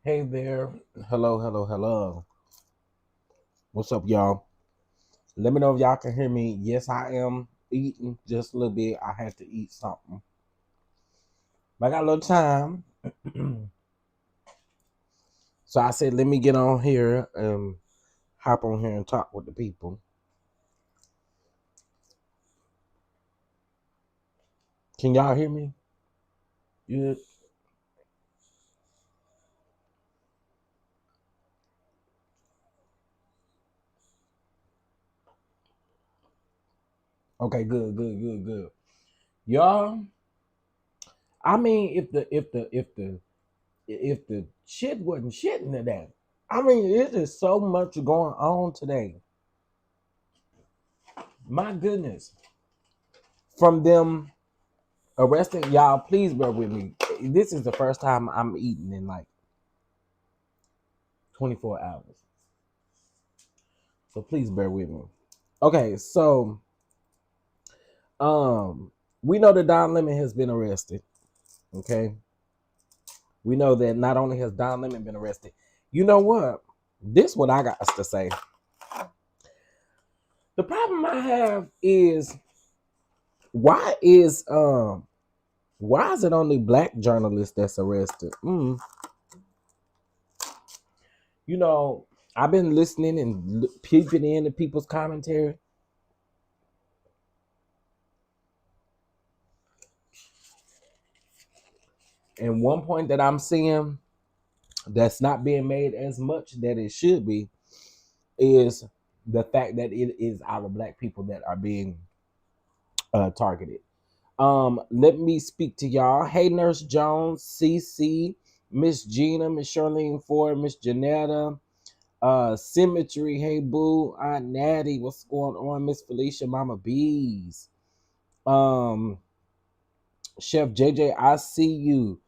Hey there. Hello, hello, hello. What's up, y'all? Let me know if y'all can hear me. Yes, I am eating just a little bit. I had to eat something. But I got a little time. So I said, let me get on here and hop on here and talk with the people. Can y'all hear me? Good. Okay, good, good, good, good. Y'all, I mean, if the shit wasn't shitting today. I mean, it is so much going on today. My goodness. From them arresting y'all, please bear with me. This is the first time I'm eating in like 24 hours. So please bear with me. Okay, so um we know that Don Lemon has been arrested. Okay. We know that not only has Don Lemon been arrested, you know what? This what I got to say. The problem I have is why is um why is it only black journalists that's arrested? You know, I've been listening and peeping into people's commentary. And one point that I'm seeing that's not being made as much that it should be is the fact that it is our black people that are being targeted. Let me speak to y'all. Hey, Nurse Jones, CC, Miss Gina, Miss Charlene Ford, Miss Janetta, Symmetry, hey boo, Aunt Natty, what's going on? Miss Felicia, Mama Bees, um, Chef JJ, I see you.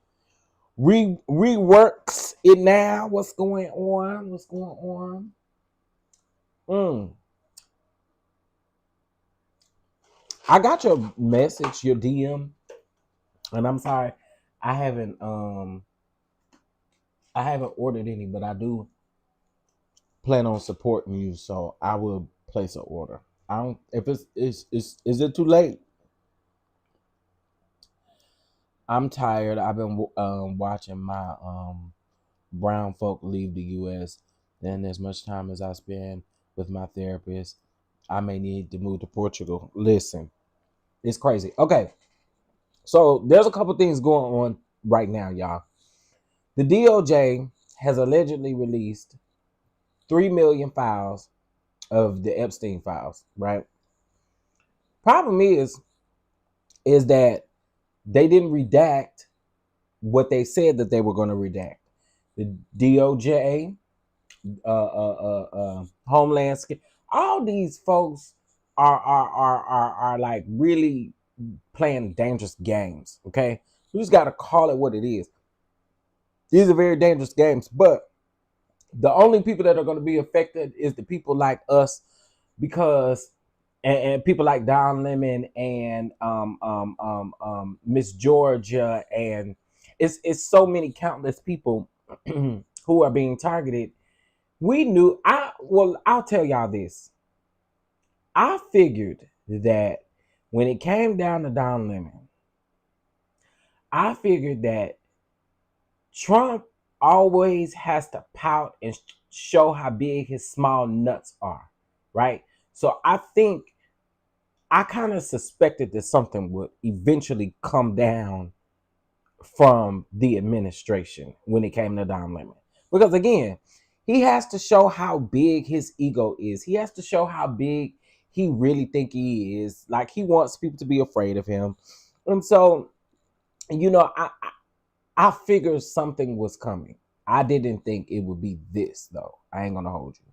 Reworks it now. What's going on? What's going on? Mm. I got your message, your DM, and I'm sorry, I haven't I haven't ordered any, but I do plan on supporting you, so I will place an order. I don't if it's is it too late? I'm tired. I've been watching my brown folk leave the U.S. Then as much time as I spend with my therapist, I may need to move to Portugal. Listen, it's crazy. Okay, so there's a couple things going on right now, y'all. The DOJ has allegedly released 3 million files of the Epstein files, right? Problem is that they didn't redact what they said that they were going to redact. The DOJ, Homeland Security, all these folks are like really playing dangerous games. Okay, we just got to call it what it is. These are very dangerous games, but the only people that are going to be affected is the people like us, because and people like Don Lemon and Miss Georgia, and it's so many countless people who are being targeted. We knew I'll tell y'all this. I figured that when it came down to Don Lemon, I figured that Trump always has to pout and show how big his small nuts are, right? So I think I kind of suspected that something would eventually come down from the administration when it came to Don Lemon. Because again, he has to show how big his ego is. He has to show how big he really think he is. Like he wants people to be afraid of him. And so, you know, I figured something was coming. I didn't think it would be this though. I ain't gonna hold you.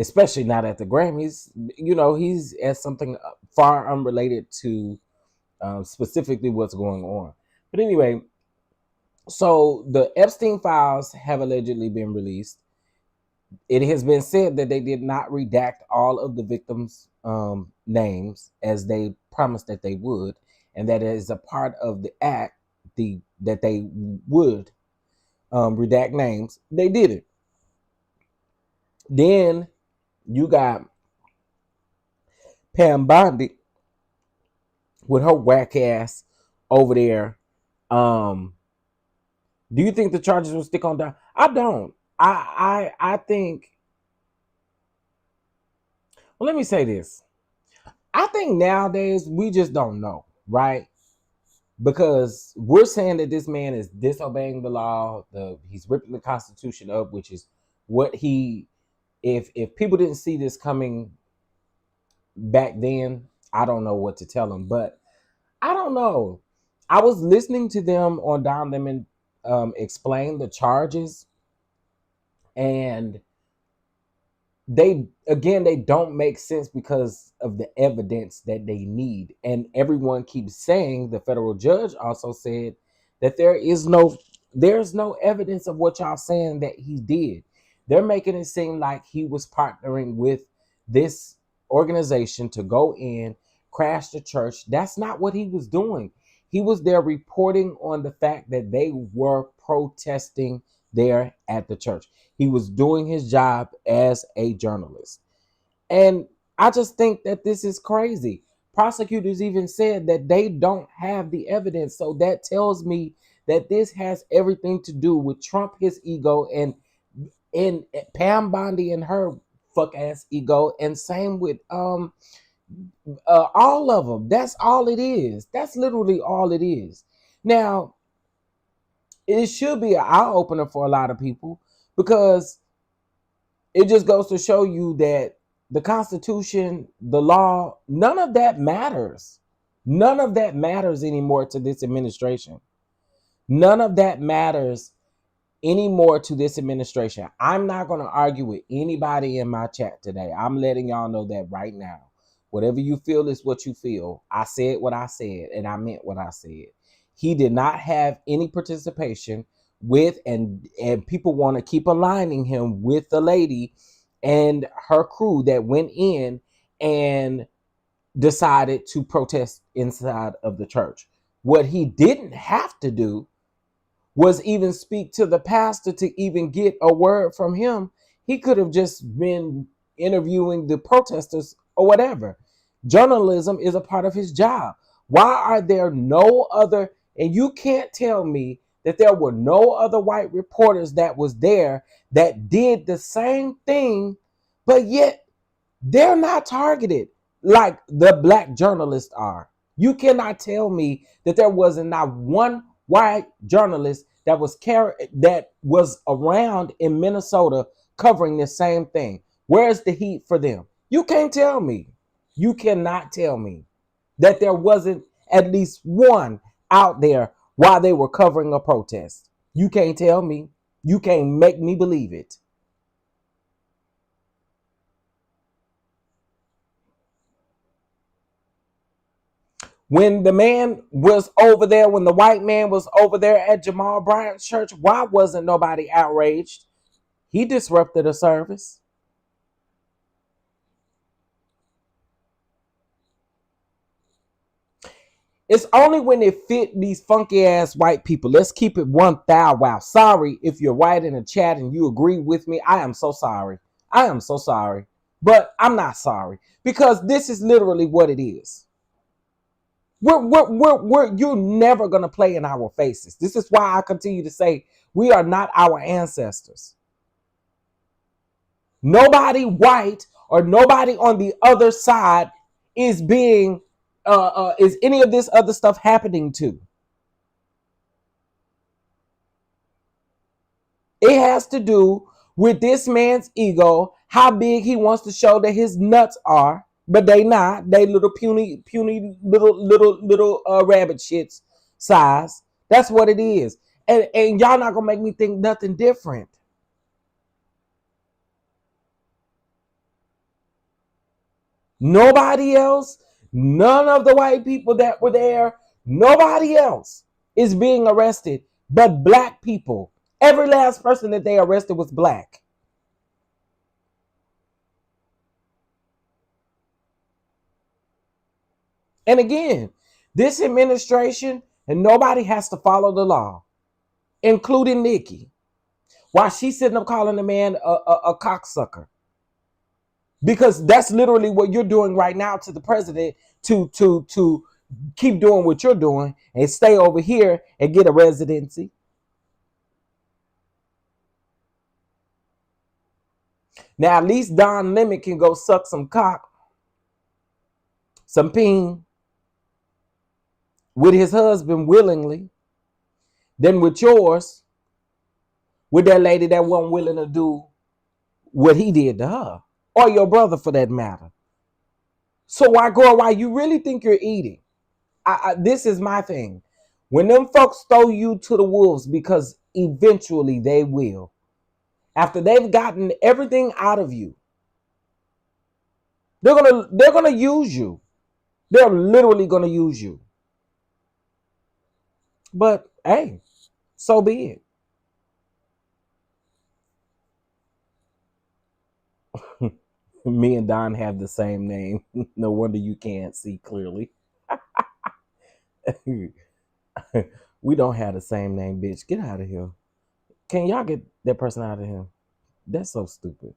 Especially not at the Grammys. You know, he's at something far unrelated to specifically what's going on. But anyway, so the Epstein files have allegedly been released. It has been said that they did not redact all of the victims' names as they promised that they would, and that is a part of the act that they would. redact names. They did it. Then you got Pam Bondi with her whack ass over there. Um, do you think the charges will stick on down? I don't. I think. Well, let me say this. I think nowadays we just don't know, right? Because we're saying that this man is disobeying the law. He's ripping the Constitution up, which is what he. If people didn't see this coming back then, I don't know what to tell them. But I don't know. I was listening to them on Don Lemon explain the charges, and they don't make sense because of the evidence that they need. And everyone keeps saying, the federal judge also said that there's no evidence of what y'all saying that he did. They're making it seem like he was partnering with this organization to go in, crash the church. That's not what he was doing. He was there reporting on the fact that they were protesting there at the church. He was doing his job as a journalist. And I just think that this is crazy. Prosecutors even said that they don't have the evidence. So that tells me that this has everything to do with Trump, his ego, and Pam Bondi and her fuck ass ego, and same with all of them. That's all it is. That's literally all it is. Now, it should be an eye opener for a lot of people, because it just goes to show you that the Constitution, the law, none of that matters. None of that matters anymore to this administration. None of that matters anymore to this administration. I'm not going to argue with anybody in my chat today. I'm letting y'all know that right now. Whatever you feel is what you feel. I said what I said, and I meant what I said. He did not have any participation with, and people want to keep aligning him with the lady and her crew that went in and decided to protest inside of the church. What he didn't have to do was even speak to the pastor to even get a word from him. He could have just been interviewing the protesters or whatever. Journalism is a part of his job. Why are there no other, and you can't tell me that there were no other white reporters that was there that did the same thing, but yet they're not targeted like the black journalists are. You cannot tell me that there wasn't not one white journalist that was around in Minnesota covering the same thing. Where's the heat for them? You can't tell me. You cannot tell me that there wasn't at least one out there while they were covering a protest. You can't tell me. You can't make me believe it. When the man was over there, when the white man was over there at Jamal Bryant's church, why wasn't nobody outraged? He disrupted a service. It's only when it fit these funky ass white people. Let's keep it 1,000. Wow. Sorry if you're white in the chat and you agree with me. I am so sorry. I am so sorry. But I'm not sorry, because this is literally what it is. You're never going to play in our faces. This is why I continue to say we are not our ancestors. Nobody white or nobody on the other side is being is any of this other stuff happening to. It has to do with this man's ego, how big he wants to show that his nuts are, but they not. They little puny little rabbit shits size. That's what it is. And y'all not gonna make me think nothing different. Nobody else, none of the white people that were there, nobody else is being arrested but black people. Every last person that they arrested was black. And again, this administration, and nobody has to follow the law, including Nikki. Why she's sitting up calling the man a cocksucker? Because that's literally what you're doing right now to the president to keep doing what you're doing and stay over here and get a residency. Now at least Don Lemon can go suck some cock, some peen with his husband willingly, than with yours, with that lady that wasn't willing to do what he did to her, or your brother for that matter. So why, girl, why you really think you're eating? This is my thing. When them folks throw you to the wolves, because eventually they will, after they've gotten everything out of you, they're gonna use you. They're literally gonna use you. But hey, so be it. Me and Don have the same name. No wonder you can't see clearly. We don't have the same name, bitch. Get out of here. Can y'all get that person out of here? That's so stupid.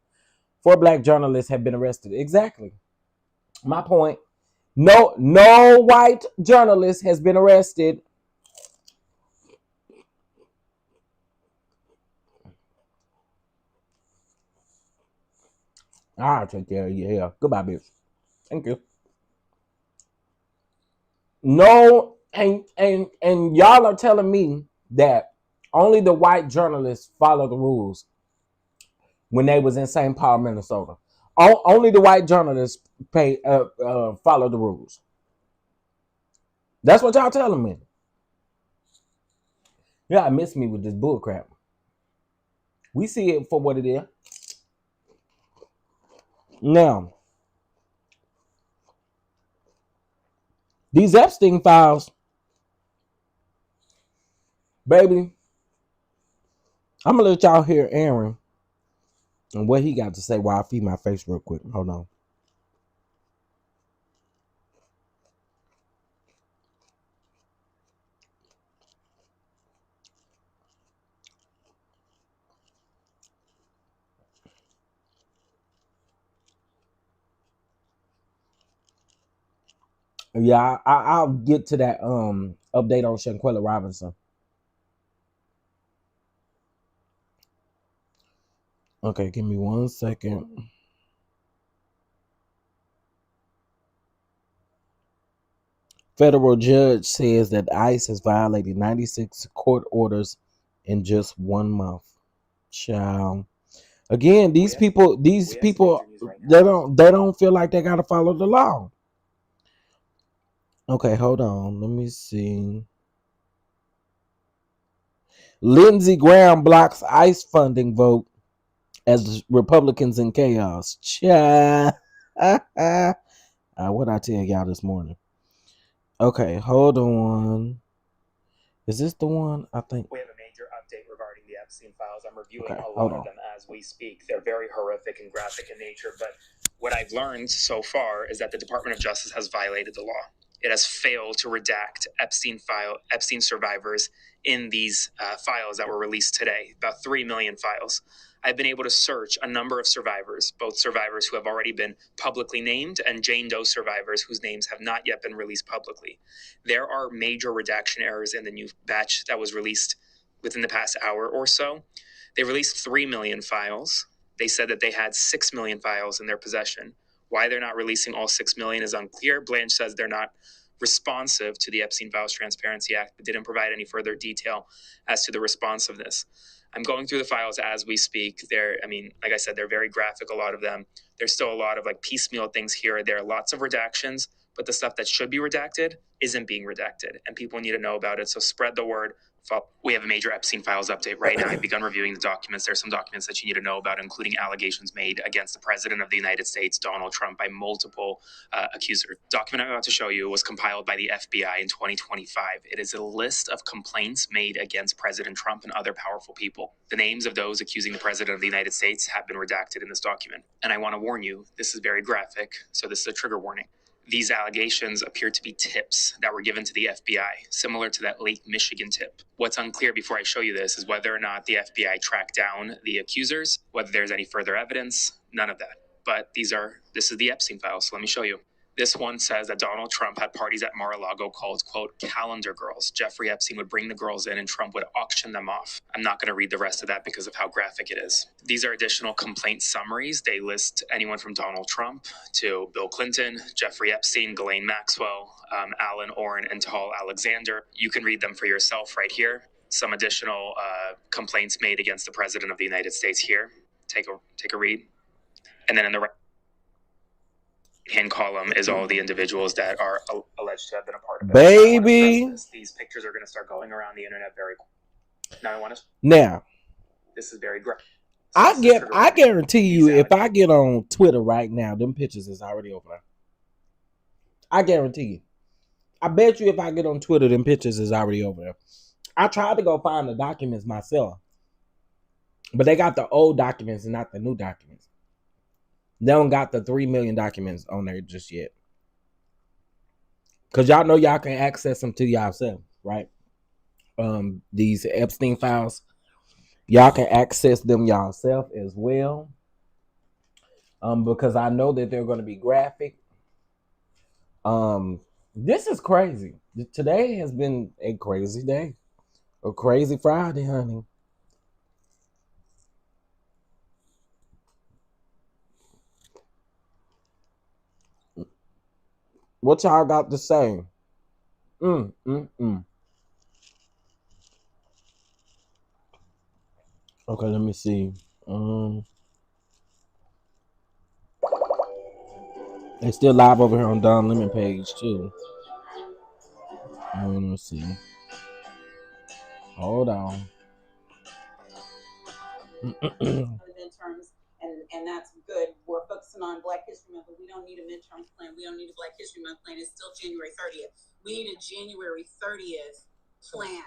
4 black journalists have been arrested. Exactly. My point. No white journalist has been arrested. I'll take care of you here. Goodbye, bitch. Thank you. No, and y'all are telling me that only the white journalists follow the rules when they was in St. Paul, Minnesota. Only the white journalists follow the rules. That's what y'all telling me. Yeah, I miss me with this bullcrap. We see it for what it is. Now, these Epstein files, baby, I'm gonna let y'all hear Aaron and what he got to say while I feed my face real quick. Hold on. Yeah, I'll get to that update on Shanquella Robinson. Okay, give me 1 second. Federal judge says that ICE has violated 96 court orders in just 1 month. Child. Again, these people, they don't feel like they gotta follow the law. Okay, hold on. Let me see. Lindsey Graham blocks ICE funding vote as Republicans in chaos. Cha. What I tell y'all this morning? Okay, hold on. Is this the one? I think we have a major update regarding the Epstein files. I'm reviewing a lot of them as we speak. They're very horrific and graphic in nature, but what I've learned so far is that the Department of Justice has violated the law. It has failed to redact Epstein survivors in these files that were released today, about 3 million files. I've been able to search a number of survivors, both survivors who have already been publicly named and Jane Doe survivors whose names have not yet been released publicly. There are major redaction errors in the new batch that was released within the past hour or so. They released 3 million files. They said that they had 6 million files in their possession. Why they're not releasing all 6 million is unclear. Blanche says they're not responsive to the Epstein Files Transparency Act, but didn't provide any further detail as to the responsiveness. I'm going through the files as we speak. Like I said, they're very graphic, a lot of them. There's still a lot of piecemeal things here. There are lots of redactions, but the stuff that should be redacted isn't being redacted, and people need to know about it. So spread the word. We have a major Epstein Files update right now. I've begun reviewing the documents. There are some documents that you need to know about, including allegations made against the President of the United States, Donald Trump, by multiple accusers. The document I'm about to show you was compiled by the FBI in 2025. It is a list of complaints made against President Trump and other powerful people. The names of those accusing the President of the United States have been redacted in this document. And I want to warn you, this is very graphic, so this is a trigger warning. These allegations appear to be tips that were given to the FBI, similar to that Lake Michigan tip. What's unclear before I show you this is whether or not the FBI tracked down the accusers, whether there's any further evidence, none of that. But this is the Epstein files, so let me show you. This one says that Donald Trump had parties at Mar-a-Lago called, quote, calendar girls. Jeffrey Epstein would bring the girls in and Trump would auction them off. I'm not going to read the rest of that because of how graphic it is. These are additional complaint summaries. They list anyone from Donald Trump to Bill Clinton, Jeffrey Epstein, Ghislaine Maxwell, Alan Orrin, and Tahal Alexander. You can read them for yourself right here. Some additional complaints made against the President of the United States here. Take a read. And then in the right-hand column is all the individuals that are alleged to have been a part of it. Baby, these pictures are going to start going around the internet very quick. Now, this is very graphic. I guarantee you, if I get on Twitter right now, them pictures is already over there. I guarantee you. I bet you if I get on Twitter, them pictures is already over there. I tried to go find the documents myself, but they got the old documents and not the new documents. They don't got the 3 million documents on there just yet. Because y'all know y'all can access them to yourself, right? These Epstein files, y'all can access them yourself as well. Because I know that they're going to be graphic. This is crazy. Today has been a crazy day. A crazy Friday, honey. What y'all got to say? Okay, let me see. They still live over here on Don Lemon page too. Let me see. Hold on. Midterms, and that's good. We're focusing on Black History Month, but we don't need a midterms plan. We don't need a Black History Month plan. It's still January 30th. We need a January 30th plan.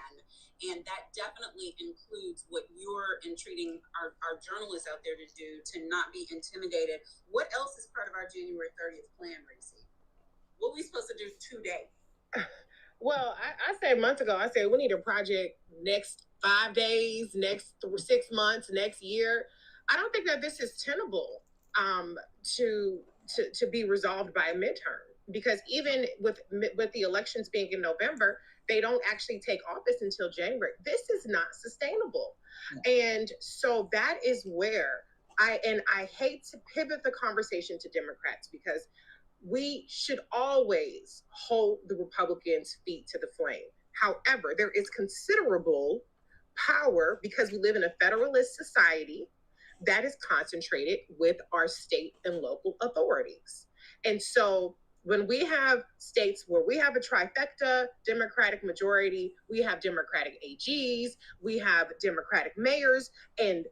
And that definitely includes what you're entreating our journalists out there to do, to not be intimidated. What else is part of our January 30th plan, Racy? What are we supposed to do today? Well, I said months ago, I said we need a project next 5 days, next 6 months, next year. I don't think that this is tenable to be resolved by a midterm, because even with the elections being in November, they don't actually take office until January. This is not sustainable. And so that is where I hate to pivot the conversation to Democrats, because we should always hold the Republicans' feet to the flame. However, there is considerable power, because we live in a federalist society, that is concentrated with our state and local authorities. And so when we have states where we have a trifecta Democratic majority, we have Democratic AGs, we have Democratic mayors, and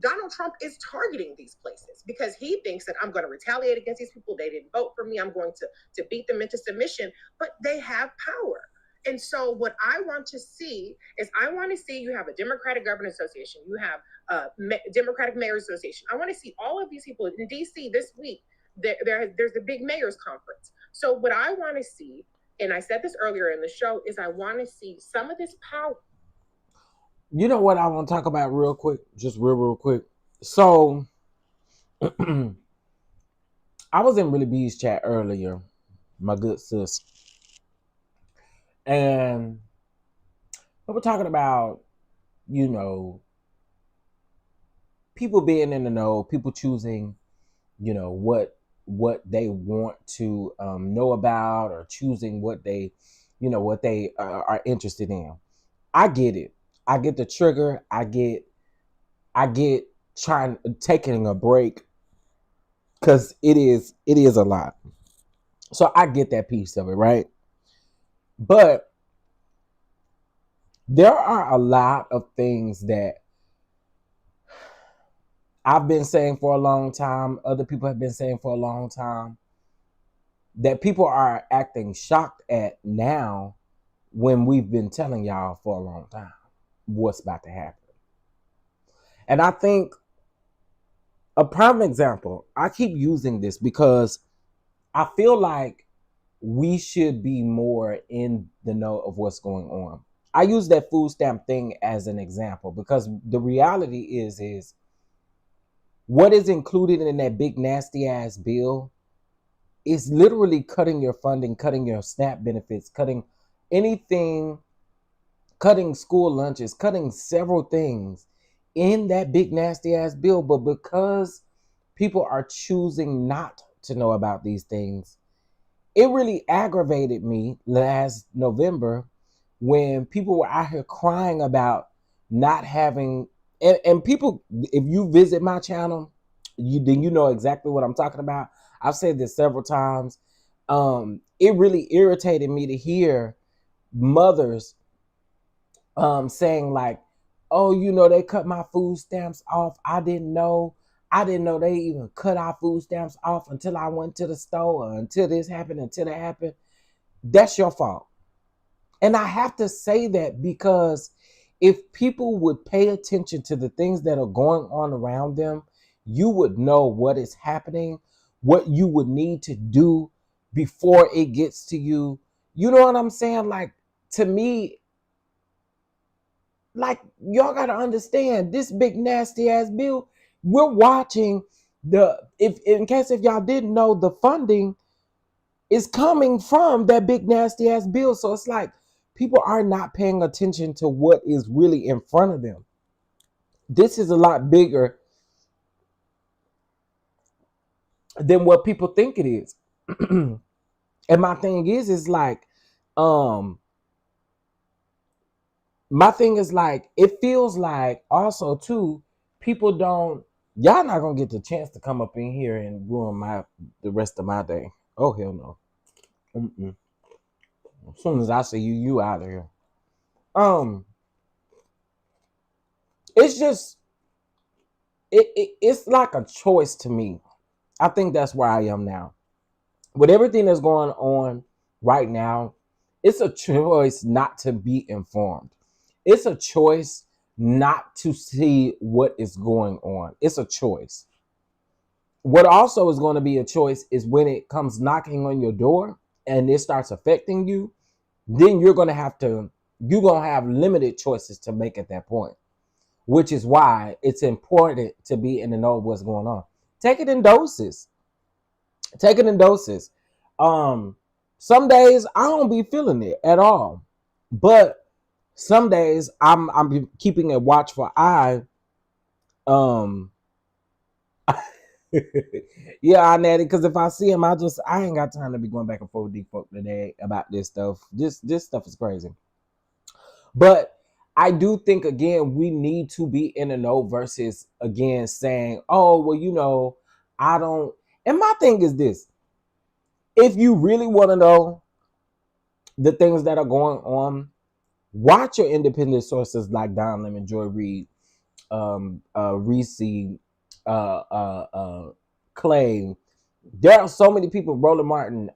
Donald Trump is targeting these places because he thinks that I'm going to retaliate against these people. They didn't vote for me. I'm going to beat them into submission, but they have power. And so what I want to see is, you have a Democratic Governors Association, you have a Democratic Mayors Association. I want to see all of these people in DC this week. There's a big mayors conference. So what I want to see, and I said this earlier in the show, is I want to see some of this power. You know what I want to talk about real quick? Just real quick. So, I was in Really B's chat earlier, my good sis. And we were talking about, people being in the know, people choosing, what they want to know about, or choosing what they are interested in. I get it. I get the trigger. I get taking a break, because it is a lot. So I get that piece of it, right? But there are a lot of things that I've been saying for a long time, other people have been saying for a long time, that people are acting shocked at now, when we've been telling y'all for a long time what's about to happen. And I think a prime example, I keep using this because I feel like we should be more in the know of what's going on. I use that food stamp thing as an example because the reality is what is included in that big nasty ass bill is literally cutting your funding, cutting your SNAP benefits, cutting anything, cutting school lunches, cutting several things in that big nasty ass bill. But because people are choosing not to know about these things, it really aggravated me last November when people were out here crying about not having, and people, if you visit my channel, you know exactly what I'm talking about. I've said this several times. It really irritated me to hear mothers saying like, oh, they cut my food stamps off. I didn't know they even cut our food stamps off until I went to the store, or until this happened, until that happened. That's your fault. And I have to say that because if people would pay attention to the things that are going on around them, you would know what is happening, what you would need to do before it gets to you. You know what I'm saying? Like, to me, like, y'all got to understand this big nasty ass bill. We're watching if in case if y'all didn't know, the funding is coming from that big nasty ass bill. So it's like people are not paying attention to what is really in front of them. This is a lot bigger than what people think it is. And my thing is like, my thing is like, it feels like also too, people don't, y'all not gonna get the chance to come up in here and ruin the rest of my day. Oh hell no. Mm-mm. As soon as I see you out of here. It's just it's like a choice to me. I think that's where I am now. With everything that's going on right now, it's a choice not to be informed. It's a choice not to see what is going on. It's a choice. What also is going to be a choice is when it comes knocking on your door and it starts affecting you, then you're going to have limited choices to make at that point, which is why it's important to be in the know of what's going on. Take it in doses. Take it in doses. Some days I don't be feeling it at all, but some days I'm keeping a watchful eye. Yeah, Natty, because if I see him, I ain't got time to be going back and forth with these folk today about this stuff. This stuff is crazy. But I do think, again, we need to be in the know versus, again, saying, oh, well, I don't. And my thing is this. If you really want to know the things that are going on, watch your independent sources like Don Lemon, Joy Reid, Reese, Clay. There are so many people, Roland Martin,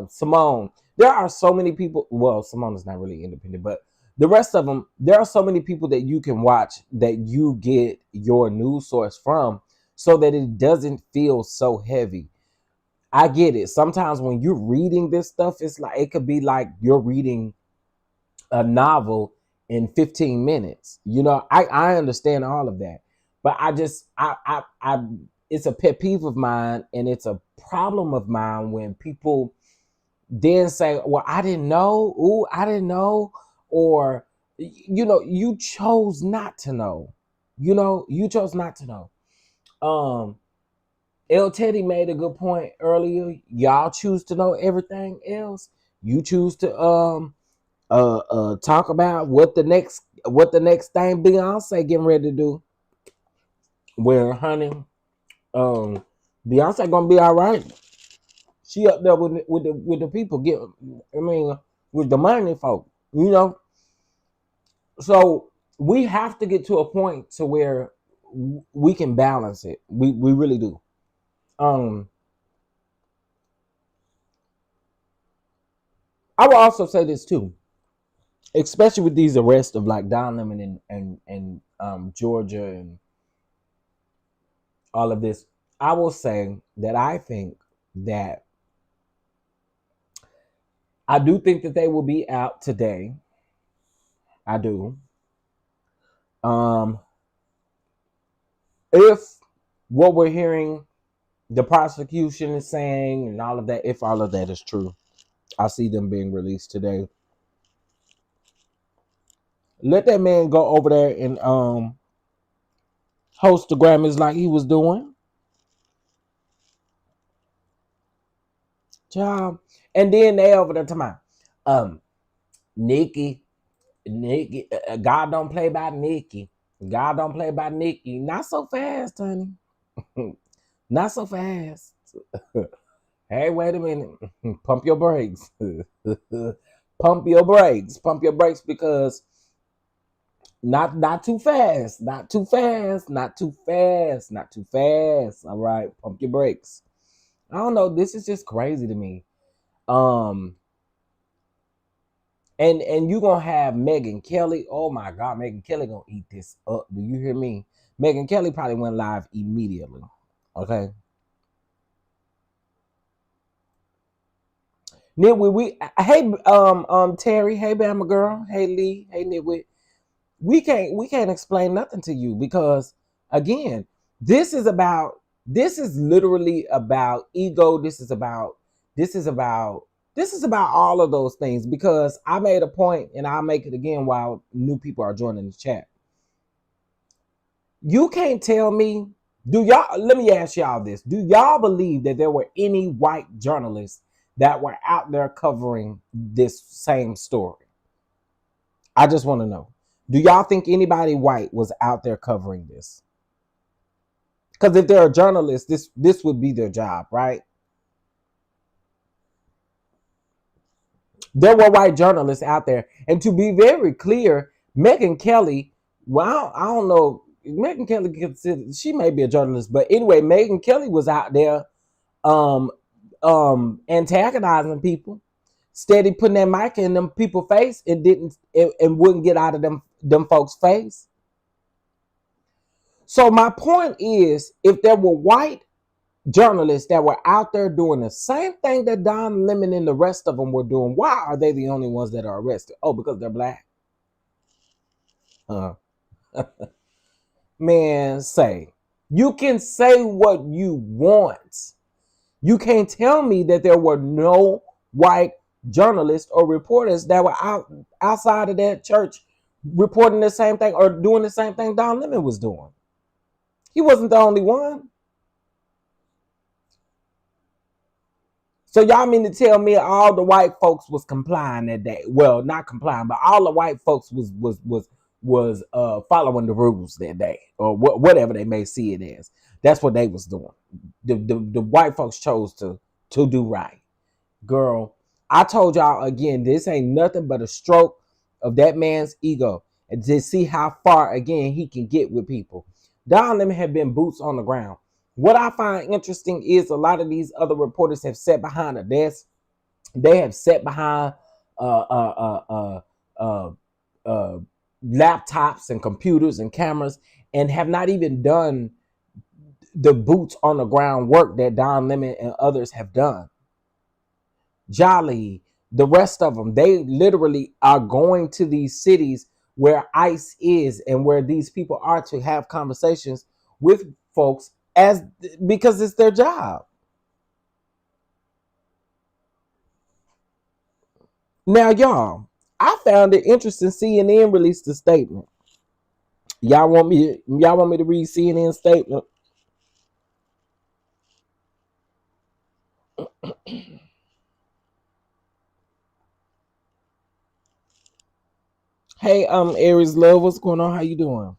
Simone. There are so many people. Well, Simone is not really independent, but the rest of them, there are so many people that you can watch that you get your news source from so that it doesn't feel so heavy. I get it. Sometimes when you're reading this stuff, it's like it could be like you're reading a novel in 15 minutes. I understand all of that. But I it's a pet peeve of mine, and it's a problem of mine when people then say, well, I didn't know. Ooh, I didn't know. Or, you chose not to know. You chose not to know. El Teddy made a good point earlier. Y'all choose to know everything else. You choose to talk about what the next thing Beyonce getting ready to do. Where, honey, Beyonce gonna be all right. She up there with the people with the money folk, So we have to get to a point to where we can balance it. We really do. I will also say this too, especially with these arrests of like Don Lemon and Georgia and all of this. I will say that I think that I do think that they will be out today. I do. Um, if what we're hearing, the prosecution is saying, and all of that, if all of that is true, I see them being released today. Let that man go over there and host the Grammys like he was doing. Job. And then they over there talking about, Nikki, God don't play by Nikki. God don't play by Nikki. Not so fast, honey. Not so fast. Hey, wait a minute. Pump your brakes. Pump your brakes. Pump your brakes because not too fast. Not too fast. Not too fast. Not too fast. All right. Pump your brakes. I don't know. This is just crazy to me. And you gonna have Megyn Kelly. Oh my God, Megyn Kelly gonna eat this up. Do you hear me? Megyn Kelly probably went live immediately. Okay. Nitwit, hey Terry, hey Bama girl, hey Lee, hey Nitwit. We can't explain nothing to you because again, this is literally about ego. This is about all of those things because I made a point and I'll make it again while new people are joining the chat. You can't tell me, let me ask y'all this. Do y'all believe that there were any white journalists that were out there covering this same story? I just want to know. Do y'all think anybody white was out there covering this? Because if they're a journalist, this would be their job, right? There were white journalists out there. And to be very clear, Megyn Kelly, well, I don't know. Megyn Kelly, she may be a journalist, but anyway, Megyn Kelly was out there antagonizing people, steady putting that mic in them people's face and wouldn't get out of them folks' face. So my point is, if there were white journalists that were out there doing the same thing that Don Lemon and the rest of them were doing, why are they the only ones that are arrested? Oh, because they're black. Man, you can say what you want. You can't tell me that there were no white journalists or reporters that were outside of that church reporting the same thing or doing the same thing Don Lemon was doing. He wasn't the only one. So y'all mean to tell me all the white folks was complying that day? Well, not complying, but all the white folks was following the rules that day, or whatever they may see it as. That's what they was doing. The white folks chose to do right. Girl, I told y'all again, this ain't nothing but a stroke of that man's ego, and to see how far again he can get with people. Don Lemon have been boots on the ground. What I find interesting is a lot of these other reporters have sat behind a desk. They have sat behind laptops and computers and cameras and have not even done the boots on the ground work that Don Lemon and others have done. Jolly, the rest of them, they literally are going to these cities where ICE is and where these people are to have conversations with folks because it's their job. Now, y'all, I found it interesting. CNN released a statement. Y'all want me to read CNN's statement? Hey, Aries Love, what's going on? How you doing?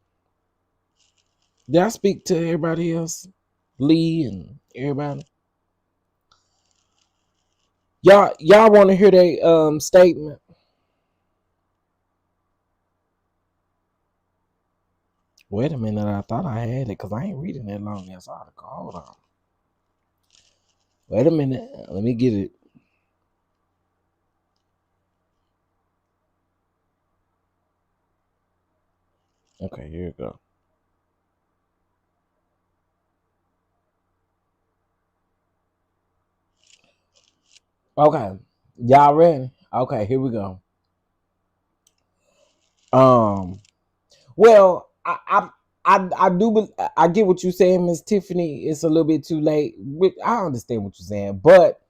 Did I speak to everybody else? Lee and everybody? Y'all want to hear their statement? Wait a minute, I thought I had it because I ain't reading that long ass article. Hold on. Wait a minute, let me get it. Okay, here you go. Okay, y'all ready? Okay, here we go. Um, well, I do, I get what you're saying, Miss Tiffany. It's a little bit too late. I understand what you're saying, but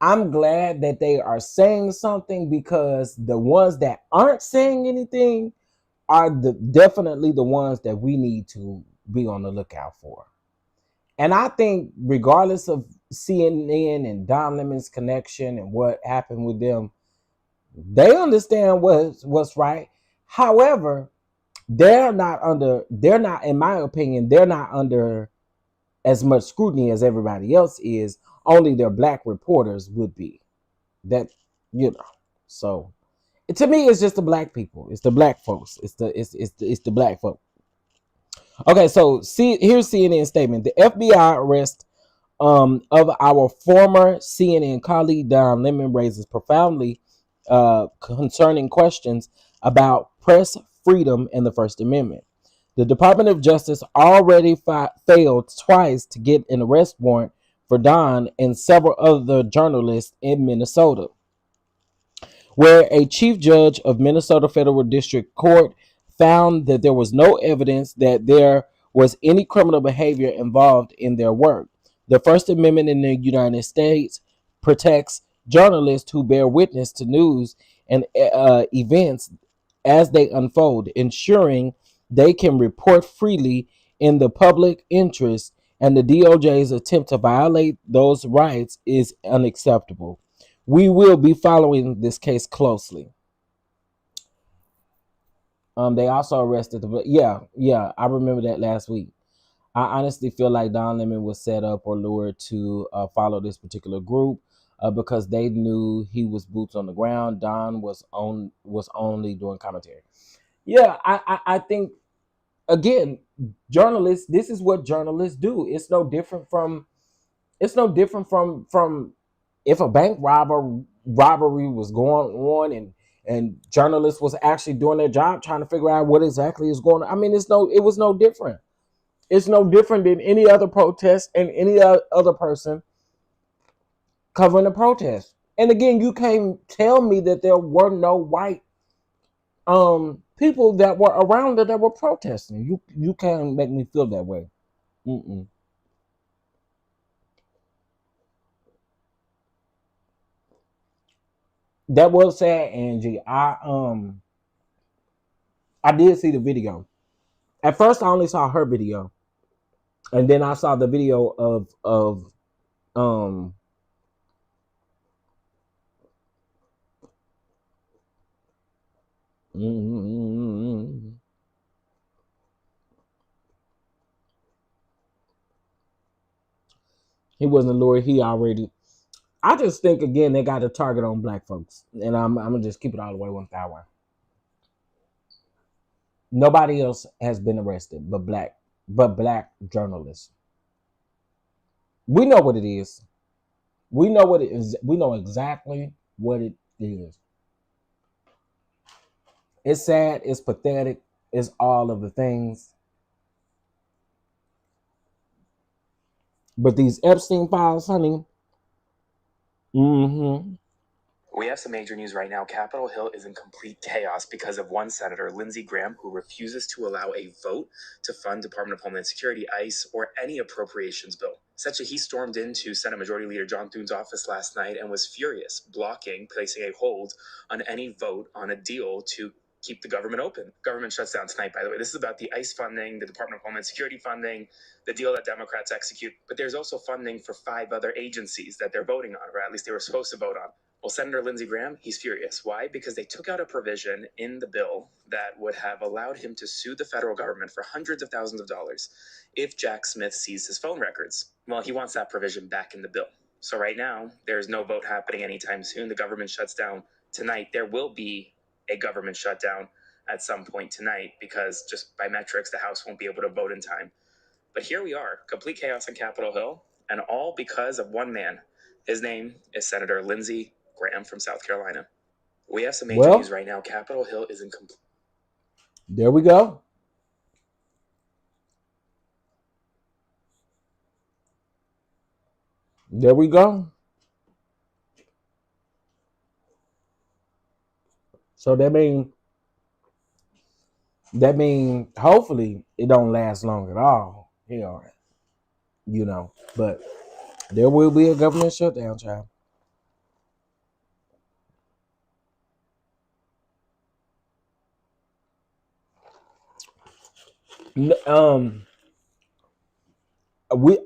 I'm glad that they are saying something, because the ones that aren't saying anything are definitely the ones that we need to be on the lookout for. And I think regardless of CNN and Don Lemon's connection and what happened with them, they understand what's right. However, they're not, in my opinion, they're not under as much scrutiny as everybody else is. Only their black reporters would be. That, you know. So to me, it's just the black people. It's the black folks. It's the black folks. Okay, so see, here's CNN statement. The FBI arrest of our former CNN colleague Don Lemon raises profoundly concerning questions about press freedom and the First Amendment. The Department of Justice already failed twice to get an arrest warrant for Don and several other journalists in Minnesota, where a chief judge of Minnesota Federal District Court found that there was no evidence that there was any criminal behavior involved in their work. The First Amendment in the United States protects journalists who bear witness to news and events as they unfold, ensuring they can report freely in the public interest, and the DOJ's attempt to violate those rights is unacceptable. We will be following this case closely. They also arrested yeah, I remember that last week. I honestly feel like Don Lemon was set up or lured to follow this particular group because they knew he was boots on the ground. Don was only doing commentary. Yeah, I think, again, journalists. This is what journalists do. It's no different from if a bank robbery was going on, and journalists was actually doing their job trying to figure out what exactly is going on. I mean, it was no different. It's no different than any other protest and any other person covering a protest. And again, you can't tell me that there were no white people that were around that were protesting. You can't make me feel that way. Mm-mm. That was sad, Angie. I did see the video. At first, I only saw her video, and then I saw the video of um. mm, He wasn't lured. He already. I just think, again, they got a target on black folks, and I'm gonna just keep it all the way 1,000. Nobody else has been arrested, but black journalists. We know what it is. We know what it is. We know exactly what it is. It's sad. It's pathetic. It's all of the things. But these Epstein files, honey. Mm-hmm. We have some major news right now. Capitol Hill is in complete chaos because of one senator, Lindsey Graham, who refuses to allow a vote to fund Department of Homeland Security, ICE, or any appropriations bill. Essentially, he stormed into Senate Majority Leader John Thune's office last night and was furious, placing a hold on any vote on a deal to keep the government open. Government shuts down tonight, by the way. This is about the ICE funding, the Department of Homeland Security funding, the deal that Democrats execute. But there's also funding for 5 other agencies that they're voting on, or at least they were supposed to vote on. Well, Senator Lindsey Graham, he's furious. Why? Because they took out a provision in the bill that would have allowed him to sue the federal government for hundreds of thousands of dollars if Jack Smith seized his phone records. Well, he wants that provision back in the bill. So right now, there's no vote happening anytime soon. The government shuts down tonight. There will be a government shutdown at some point tonight because just by metrics, the House won't be able to vote in time. But here we are, complete chaos on Capitol Hill, and all because of one man. His name is Senator Lindsey Graham from South Carolina. We have some major news right now. Capitol Hill is in complete. There we go. There we go. So that mean hopefully it don't last long at all. Hell, but there will be a government shutdown, child.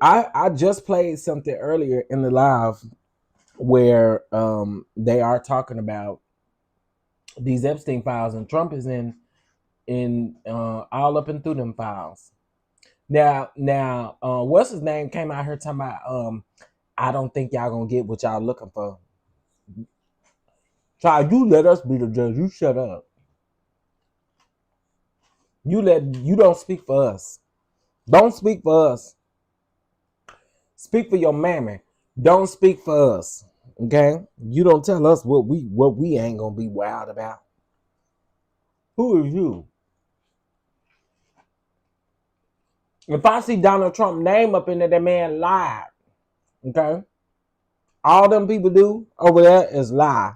I just played something earlier in the live where they are talking about these Epstein files, and Trump is in all up and through them files. Now, what's his name came out here talking about I don't think y'all gonna get what y'all looking for. Child, you let us be the judge. You shut up. You don't speak for us. Don't speak for us. Speak for your mammy. Don't speak for us. Okay? You don't tell us what we ain't gonna be wild about. Who is you? If I see Donald Trump name up in there, that man lied. Okay? All them people do over there is lie.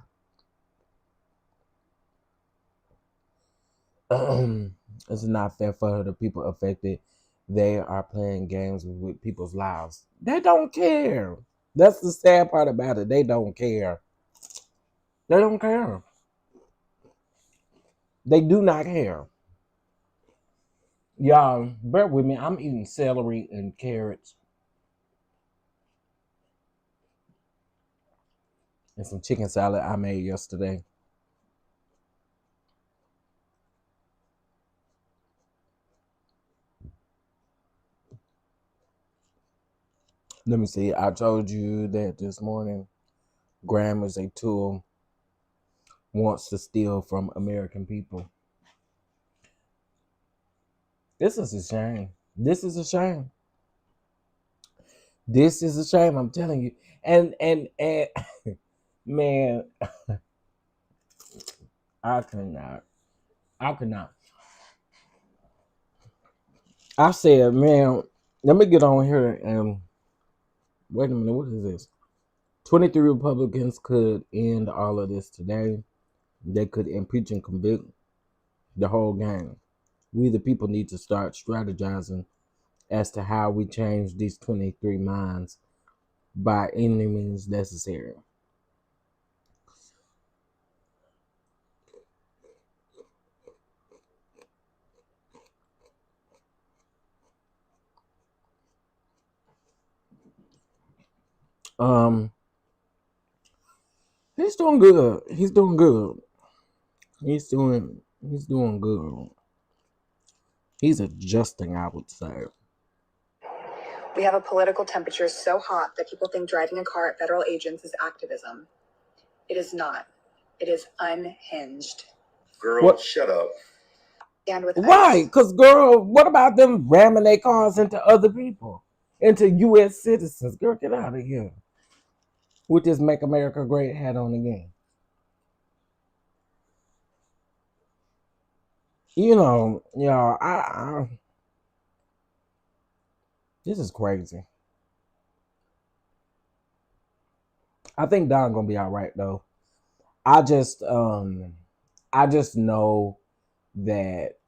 It's not fair for the people affected. They are playing games with people's lives. They don't care. That's the sad part about it. They don't care. They don't care. They do not care. Y'all, bear with me. I'm eating celery and carrots and some chicken salad I made yesterday. Let me see. I told you that this morning Graham is a tool, wants to steal from American people. This is a shame. This is a shame. This is a shame, I'm telling you. And man, I cannot. I said, man, let me get on here and wait a minute, what is this? 23 Republicans could end all of this today. They could impeach and convict the whole gang. We, the people, need to start strategizing as to how we change these 23 minds by any means necessary. He's doing good. He's doing good. He's doing good. He's adjusting, I would say. We have a political temperature so hot that people think driving a car at federal agents is activism. It is not. It is unhinged. Girl, what? Shut up. And with right, because girl, what about them ramming their cars into other people, into U.S. citizens? Girl, get out of here with this "Make America Great" hat on again. I this is crazy. I think Don gonna be all right though. I just know that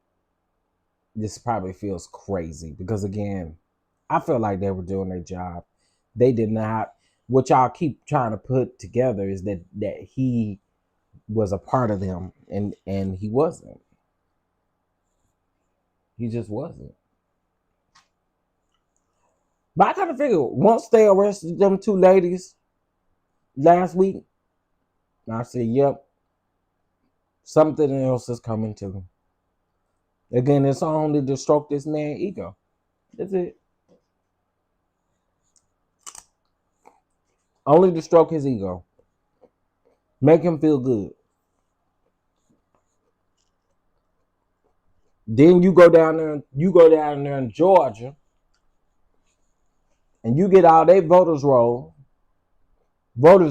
this probably feels crazy because again, I feel like they were doing their job. They did not. What y'all keep trying to put together is that he was a part of them, and he wasn't. He just wasn't. But I kind of figured once they arrested them two ladies last week, I said, "Yep, something else is coming to them." Again, it's only to stroke this man's ego. That's it. Only to stroke his ego. Make him feel good. Then you go down there in Georgia and you get all their voters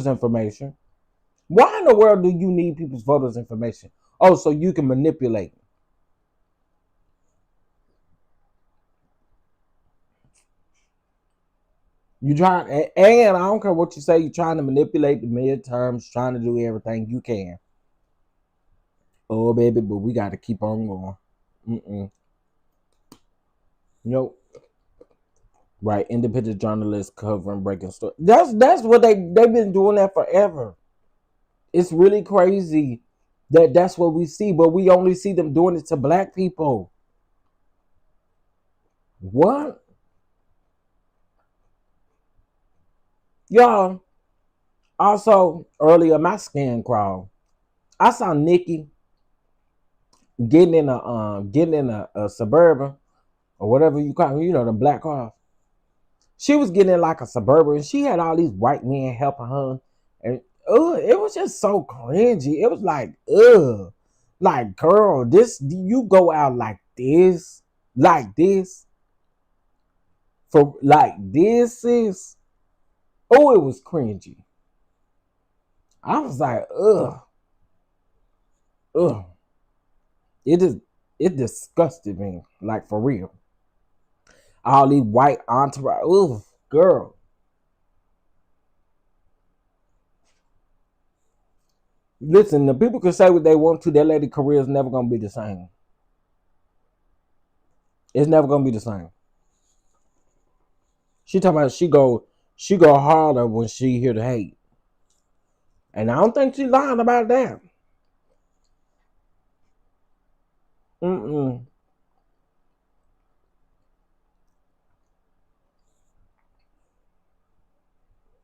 information. Why in the world do you need people's voters information? Oh, so you can manipulate. You trying, and I don't care what you say, you're trying to manipulate the midterms, trying to do everything you can. Oh, baby, but we got to keep on going. Nope. Right, independent journalists covering breaking stories. That's what they've been doing that forever. It's really crazy that's what we see, but we only see them doing it to black people. What? Y'all, also earlier my skin crawled. I saw Nikki getting in a Suburban or whatever you call it, the black car. She was getting in like a Suburban and she had all these white men helping her. And it was just so cringy. It was like, girl, you go out like this for like this is it was cringy. I was like, ugh. It disgusted me, like for real. All these white entourage, girl. Listen, the people can say what they want to. That lady career is never gonna be the same. It's never gonna be the same. She talking about she go harder when she hear the hate, and I don't think she's lying about that.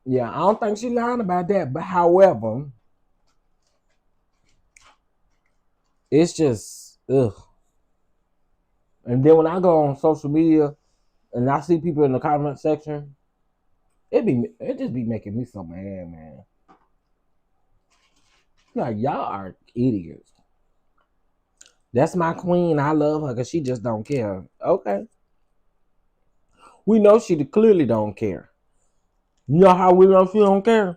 Yeah, I don't think she's lying about that. But however, it's just ugh. And then when I go on social media and I see people in the comment section, it just be making me so mad, man. Like, y'all are idiots. That's my queen. I love her because she just don't care. Okay. We know she clearly don't care. You know how we know she don't care?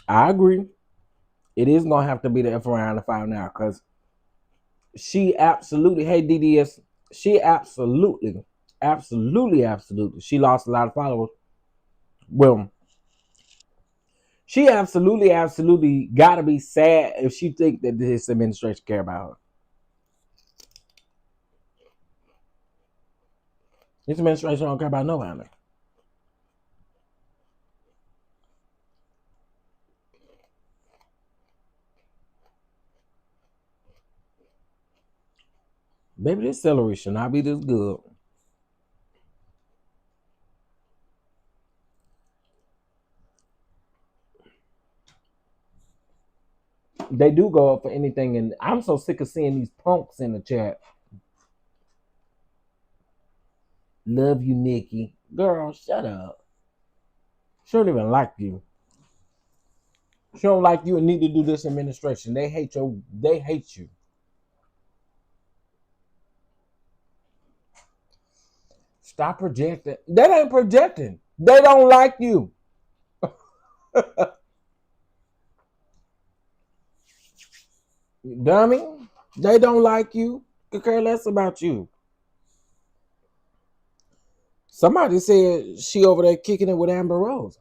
I agree. It is going to have to be the F around to find out because she absolutely, hey, DDS, she absolutely, she lost a lot of followers. Well, she absolutely got to be sad if she think that this administration care about her. This administration don't care about nobody. Maybe this celery should not be this good. They do go up for anything, and I'm so sick of seeing these punks in the chat. Love you, Nikki. Girl, shut up. She don't even like you. She don't like you and need to do this administration. They hate you. Stop projecting. That ain't projecting. They don't like you. Dummy. They don't like you. Could care less about you. Somebody said she over there kicking it with Amber Rose.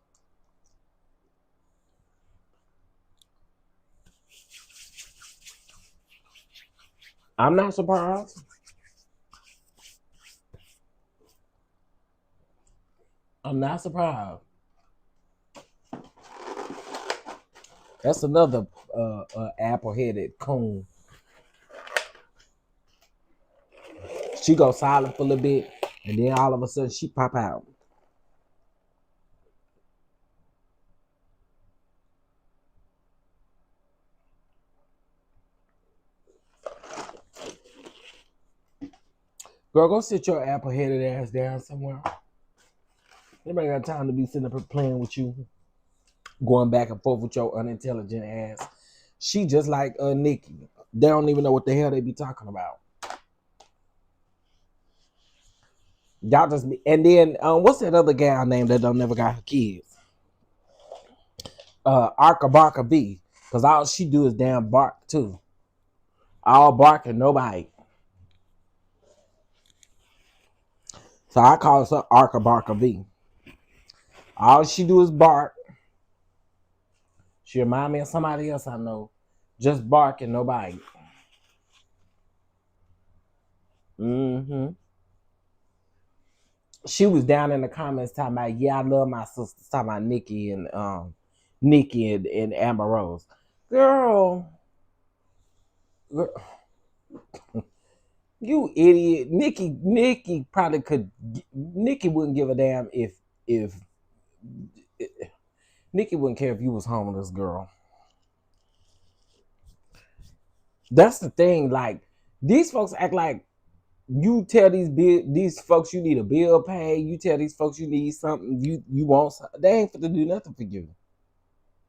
I'm not surprised. I'm not surprised. That's another apple-headed coon. She go silent for a little bit, and then all of a sudden she pop out. Girl, go sit your apple-headed ass down somewhere. Anybody got time to be sitting up playing with you, going back and forth with your unintelligent ass? She just like Nikki. They don't even know what the hell they be talking about. Y'all just be, and then what's that other gal name that don't never got her kids? Arca Barca V, because all she do is damn bark too. All bark and nobody. So I call her Arca Barca V. All she do is bark. She remind me of somebody else I know. Just bark and no bite. Mm-hmm. She was down in the comments talking about, yeah, I love my sisters. Talking about Nikki and Amber Rose. Girl, you idiot. Nikki probably could. Nikki wouldn't give a damn if Nikki wouldn't care if you was homeless, girl. That's the thing. Like, these folks act like you tell these folks you need a bill paid. You tell these folks you need something. You want something. They ain't fit to do nothing for you.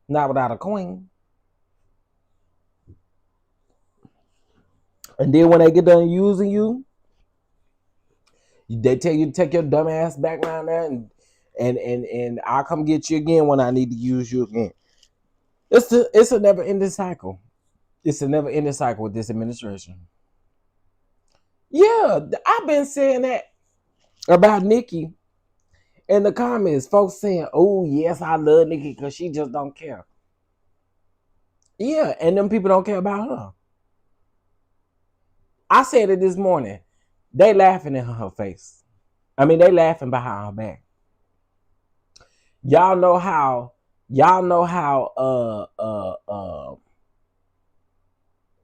Not without a queen. And then when they get done using you, they tell you to take your dumb ass back around there and I'll come get you again when I need to use you again. It's a never ending cycle. It's a never ending cycle with this administration. Yeah, I've been saying that about Nikki in the comments. Folks saying, "Oh yes, I love Nikki because she just don't care." Yeah, and them people don't care about her. I said it this morning. They laughing in her face. I mean, they laughing behind her back. Y'all know how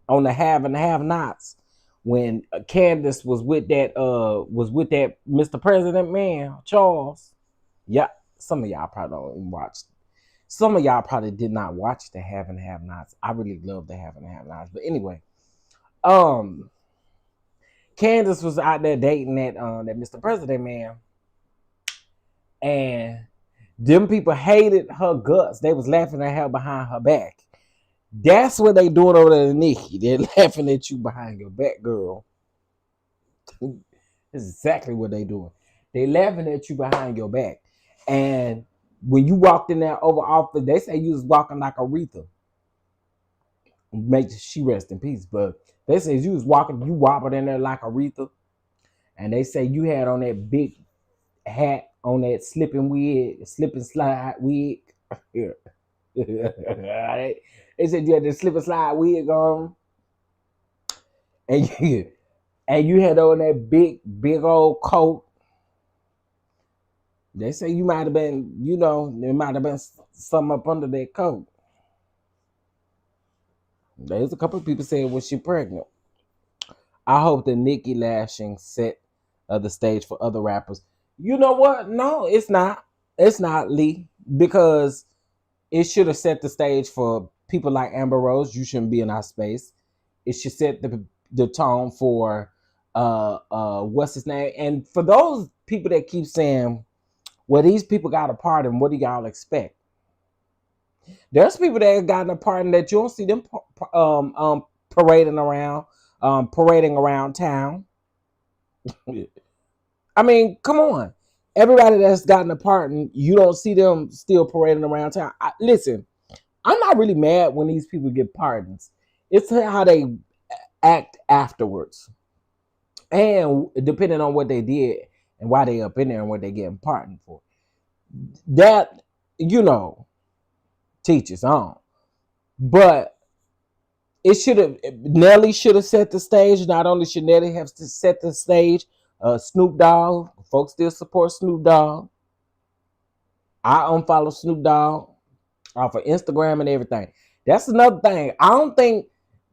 on the have and have nots when Candace was with that Mr. President man, Charles. Yeah, some of y'all probably don't even watch. Some of y'all probably did not watch the have and have nots. I really love the have and have nots. But anyway, Candace was out there dating that Mr. President man. And them people hated her guts. They was laughing at her behind her back. That's what they doing over there to Nikki. They're laughing at you behind your back, girl. That's exactly what they doing. They laughing at you behind your back. And when you walked in there over office, they say you was walking like Aretha. Make she rest in peace. But they say you was walking, you wobbled in there like Aretha. And they say you had on that big hat, on that slip and slide wig. They said you had the slip and slide wig on. And you had on that big old coat. They say you might have been, there might have been something up under that coat. There's a couple of people saying, was she pregnant? I hope that Nikki lashing set the stage for other rappers. You know what? No, it's not. It's not, Lee, because it should have set the stage for people like Amber Rose. You shouldn't be in our space. It should set the tone for what's his name. And for those people that keep saying, well, these people got a pardon, what do y'all expect? There's people that have gotten a pardon that you don't see them parading around town. I mean, come on. Everybody that's gotten a pardon, you don't see them still parading around town. Listen, I'm not really mad when these people get pardons. It's how they act afterwards. And depending on what they did and why they up in there and what they getting pardoned for. That, teaches on. But Nelly should have set the stage. Not only should Nelly have to set the stage, Snoop Dogg, folks still support Snoop Dogg. I unfollow Snoop Dogg off of Instagram and everything. That's another thing. I don't think,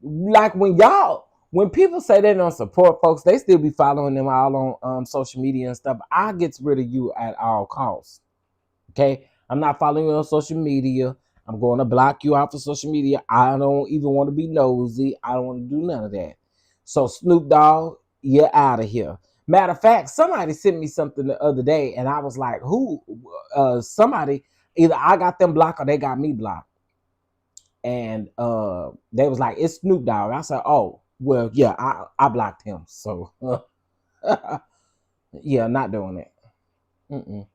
like when people say they don't support folks, they still be following them all on social media and stuff. I get rid of you at all costs. Okay? I'm not following you on social media. I'm going to block you out for social media. I don't even want to be nosy. I don't want to do none of that. So Snoop Dogg, you're out of here. Matter of fact, somebody sent me something the other day, and I was like, who? Somebody, either I got them blocked or they got me blocked. And they was like, it's Snoop Dogg. I said, oh, well, yeah, I blocked him. So, yeah, not doing it.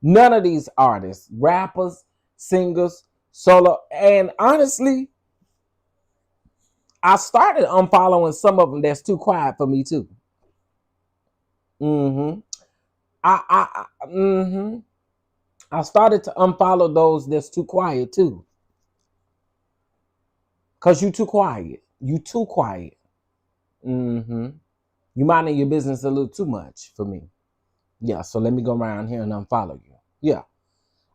None of these artists, rappers, singers, solo, and honestly, I started unfollowing some of them that's too quiet for me too. I started to unfollow those that's too quiet too. Cause you too quiet. You too quiet. Mm-hmm. You minding your business a little too much for me. Yeah, so let me go around here and unfollow you. Yeah,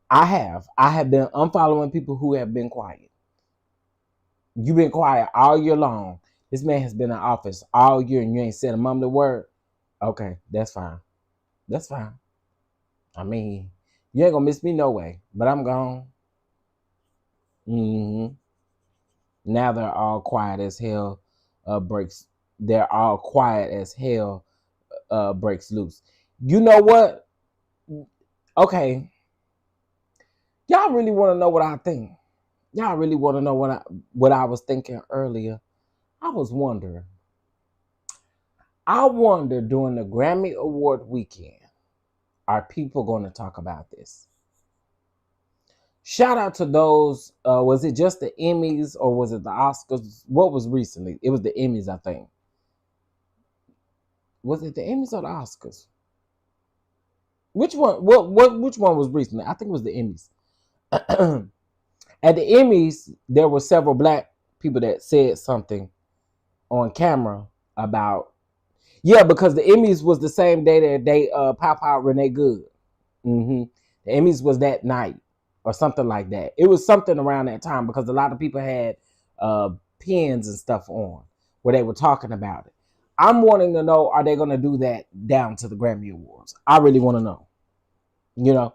I have. I have been unfollowing people who have been quiet. You've been quiet all year long. This man has been in office all year and you ain't said a mumbling word. Okay, that's fine. That's fine. I mean, you ain't gonna miss me no way, but I'm gone. Mm-hmm. Now they're all quiet as hell. Breaks. They're all quiet as hell. Breaks loose. You know what? Okay, y'all really want to know what I think? Y'all really want to know what I was thinking earlier? I was wondering. I wonder during the Grammy Award weekend, are people going to talk about this? Shout out to those. Was it just the Emmys or was it the Oscars? What was recently? It was the Emmys, I think. Was it the Emmys or the Oscars? Which one? Which one was recently? I think it was the Emmys. At the Emmys, there were several black people that said something on camera about, yeah, because the Emmys was the same day that they pop out Renee Good. Mm-hmm. The Emmys was that night or something like that. It was something around that time because a lot of people had pins and stuff on where they were talking about it. I'm wanting to know, are they going to do that down to the Grammy Awards? I really want to know. You know,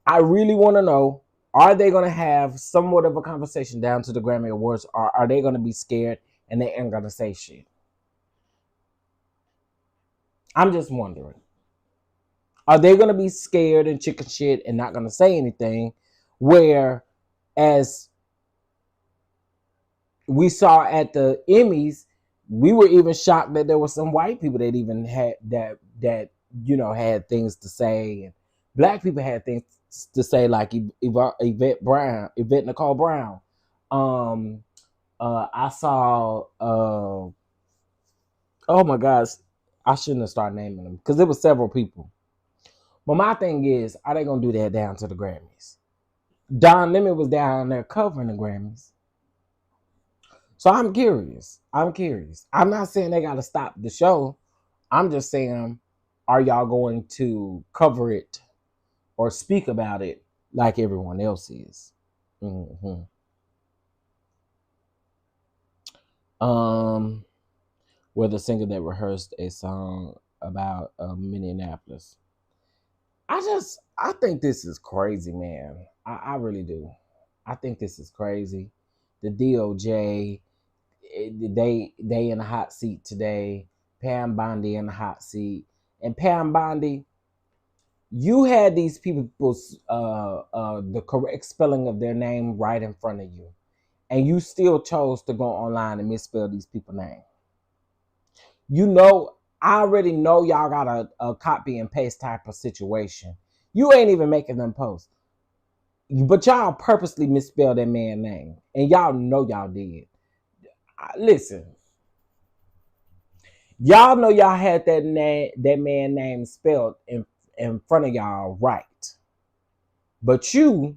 I really want to know, are they going to have somewhat of a conversation down to the Grammy Awards, or are they going to be scared and they ain't going to say shit? I'm just wondering. Are they going to be scared and chicken shit and not going to say anything? Where, as we saw at the Emmys, we were even shocked that there were some white people that even had that had things to say, and black people had things to say, like Yvette Nicole Brown. I saw. Oh my gosh, I shouldn't have started naming them because there were several people. But my thing is, are they gonna do that down to the Grammys? Don Lemon was down there covering the Grammys. So I'm curious. I'm not saying they gotta stop the show. I'm just saying, are y'all going to cover it or speak about it like everyone else is? Mm-hmm. Where the singer that rehearsed a song about Minneapolis. I think this is crazy, man. I really do. I think this is crazy. The DOJ, they in the hot seat today. Pam Bondi in the hot seat, and Pam Bondi, you had these people the correct spelling of their name right in front of you, and you still chose to go online and misspell these people's names. You know, I already know y'all got a copy and paste type of situation. You ain't even making them post. But y'all purposely misspelled that man's name. And y'all know y'all did. Listen, y'all know y'all had that man name spelled in front of y'all right. But you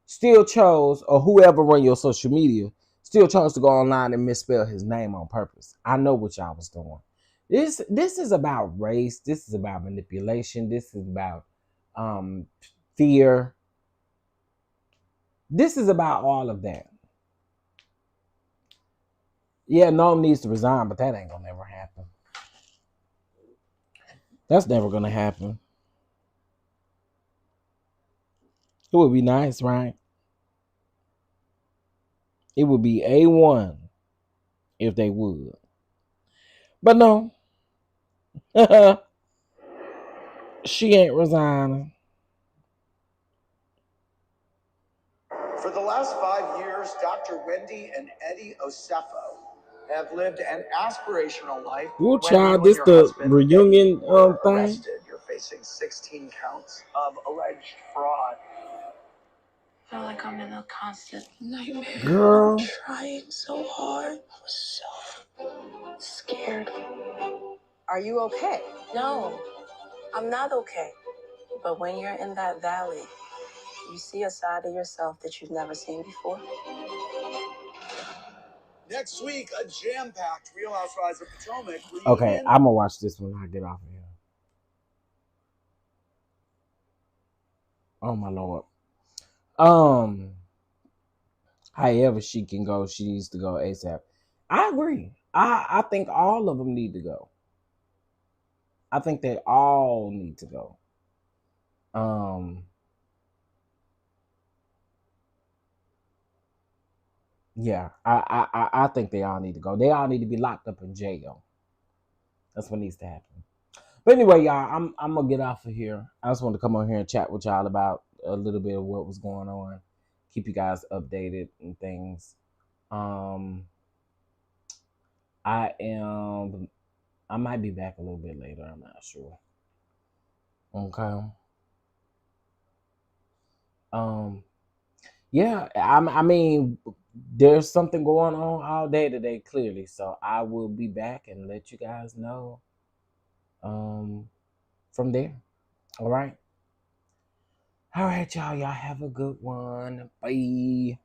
still chose, or whoever run your social media, still chose to go online and misspell his name on purpose. I know what y'all was doing. This is about race. This is about manipulation. This is about fear. This is about all of that. Yeah, Noam needs to resign, but that ain't gonna never happen. That's never gonna happen. It would be nice, right? It would be A1 if they would. But no. She ain't resigning. For the last 5 years, Dr. Wendy and Eddie Osefo have lived an aspirational life. Ooh, Wendy, child, you and this your the husband, reunion Eddie, were thing. arrested. You're facing 16 counts of alleged fraud. I feel like I'm in a constant nightmare. Girl. I'm trying so hard. I was so scared. Are you okay? No, I'm not okay. But when you're in that valley, you see a side of yourself that you've never seen before. Next week, a jam-packed Real Housewives of Potomac reunion. Okay, I'm gonna watch this when I get off of here. Oh my Lord. However she can go, she needs to go ASAP. I agree. I think all of them need to go. I think they all need to go. Yeah, I think they all need to go. They all need to be locked up in jail. That's what needs to happen. But anyway, y'all, I'm gonna get off of here. I just wanted to come on here and chat with y'all about a little bit of what was going on. Keep you guys updated and things. I might be back a little bit later. I'm not sure. Okay. Yeah, I mean, there's something going on all day today, clearly. So I will be back and let you guys know from there. All right. All right, y'all. Y'all have a good one. Bye.